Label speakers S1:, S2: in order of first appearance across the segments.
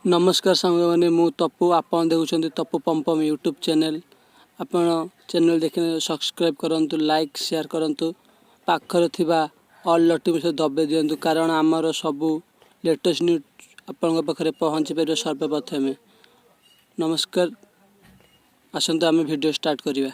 S1: नमस्कार सांग मैंने मु तपु आपन देखुं तपु पम्पम यूट्यूब चैनल आपण चैनल देखने सब्सक्राइब करंतु लाइक शेयर करंतु पाखर थिबा ऑल नोटिफिकेशन दबे दियंतु कारण आमर सबू लेटेस्ट न्यूज आपण पाखरे पहुँची पार सर्वप्रथमे। नमस्कार आसंतु आम वीडियो स्टार्ट करिवा।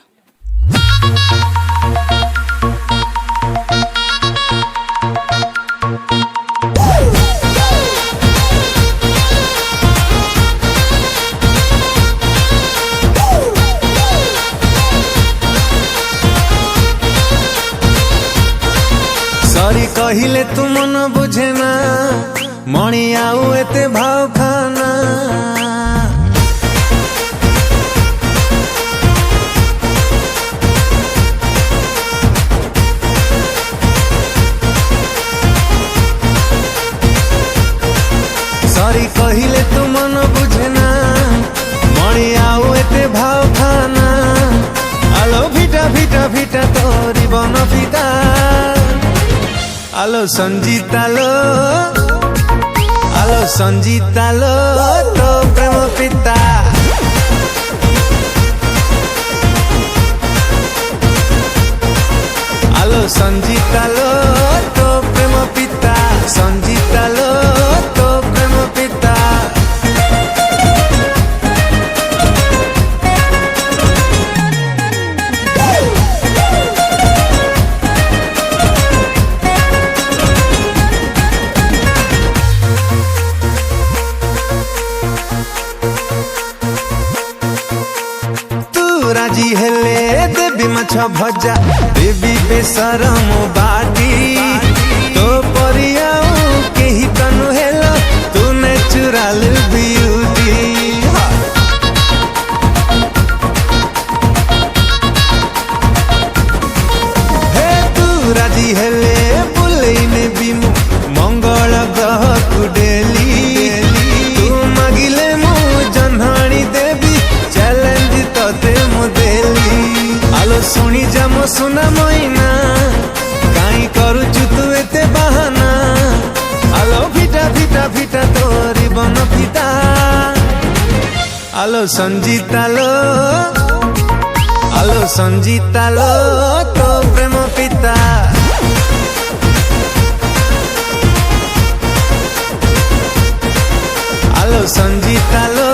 S2: सॉरी कहिले तू मन बुझे ना मणि आउ एते भाव खाना सॉरी कहिले तू मन बुझे ना मणि आउ एते भाव खाना आलो भिटा भिटा भिटा तोरी बन फिटा आलो संजीता लो तो प्रेम पिता आलो संजीता लो तो प्रेम पिता संजीता लो तो प्रेम पिता। राजी हेले देवी माछ भजा देवी बेसर मो बाटी तो परिया केही तनु हेलो तू नेचुरल ब्यूटी हे तू राजी हेले बुलेई ने बिमु मंगल ग्रह को डेली तू मागिले मु जन्हाणी देवी चैलेंज तते मोदेली आलो सुनी जा मो सुना मोइना काई करूचु तू एते बहाना आलो भिटा भिटा भिटा तोरी बन फिटा आलो संजीता लो तो प्रेम पिता आलो संजीता लो